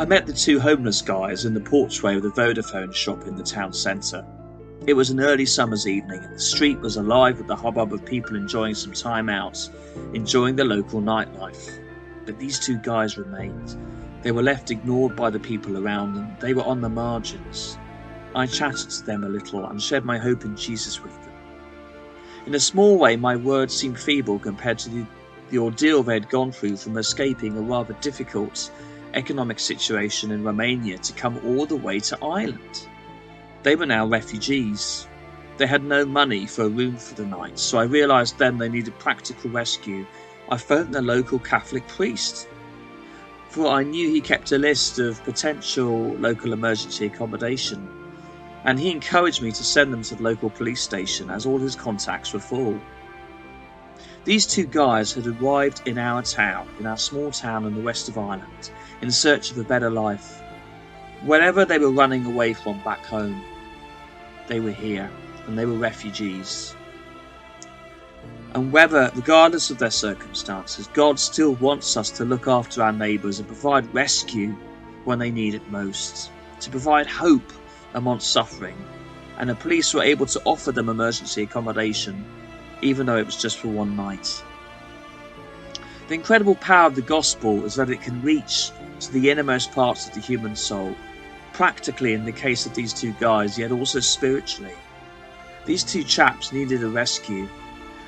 I met the two homeless guys in the porchway of the Vodafone shop in the town centre. It was an early summer's evening and the street was alive with the hubbub of people enjoying some time out, enjoying the local nightlife. But these two guys remained. They were left ignored by the people around them. They were on the margins. I chatted to them a little and shared my hope in Jesus with them. In a small way, my words seemed feeble compared to the ordeal they had gone through from escaping a rather difficult economic situation in Romania to come all the way to Ireland. They were now refugees. They had no money for a room for the night, so I realised then they needed practical rescue. I phoned the local Catholic priest, for I knew he kept a list of potential local emergency accommodation, and he encouraged me to send them to the local police station as all his contacts were full. These two guys had arrived in our town, in our small town in the west of Ireland, in search of a better life. Wherever they were running away from back home, they were here, and they were refugees. And whether, regardless of their circumstances, God still wants us to look after our neighbours and provide rescue when they need it most, to provide hope amongst suffering, and the police were able to offer them emergency accommodation, even though it was just for one night. The incredible power of the gospel is that it can reach to the innermost parts of the human soul, practically in the case of these two guys, yet also spiritually. These two chaps needed a rescue,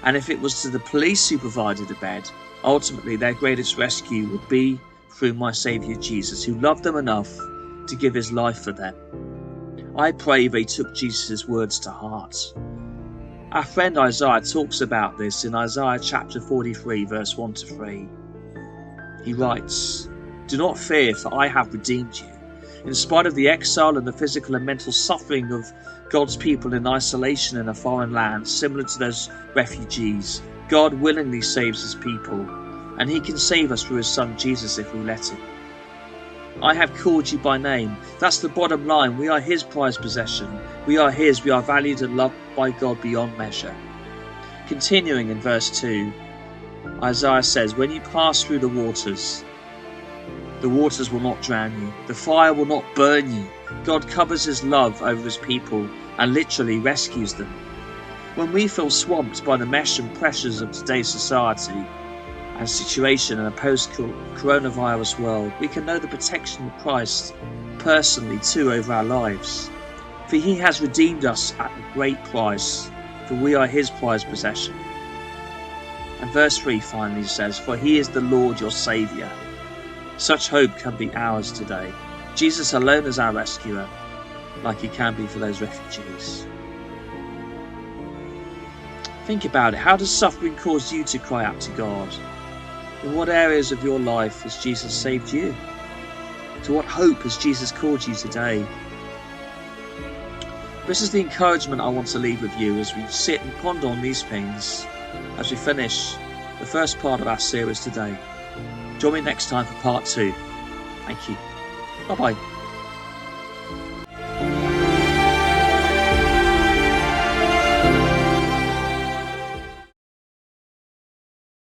and if it was to the police who provided a bed, ultimately their greatest rescue would be through my Saviour Jesus, who loved them enough to give his life for them. I pray they took Jesus' words to heart. Our friend Isaiah talks about this in Isaiah chapter 43, verse 1 to 3. He writes, "Do not fear, for I have redeemed you. In spite of the exile and the physical and mental suffering of God's people in isolation in a foreign land, similar to those refugees, God willingly saves his people, and he can save us through his son Jesus if we let him. I have called you by name." That's the bottom line. We are his prized possession. We are his. We are valued and loved by God beyond measure. Continuing in verse 2, Isaiah says, "When you pass through the waters will not drown you. The fire will not burn you." God covers his love over his people and literally rescues them. When we feel swamped by the mesh and pressures of today's society and situation in a post-coronavirus world, we can know the protection of Christ personally too over our lives. For he has redeemed us at a great price, for we are his prized possession. And verse 3 finally says, "For he is the Lord your Saviour." Such hope can be ours today. Jesus alone is our rescuer, like he can be for those refugees. Think about it. How does suffering cause you to cry out to God? In what areas of your life has Jesus saved you? To what hope has Jesus called you today? This is the encouragement I want to leave with you as we sit and ponder on these things as we finish the first part of our series today. Join me next time for part 2. Thank you. Bye-bye.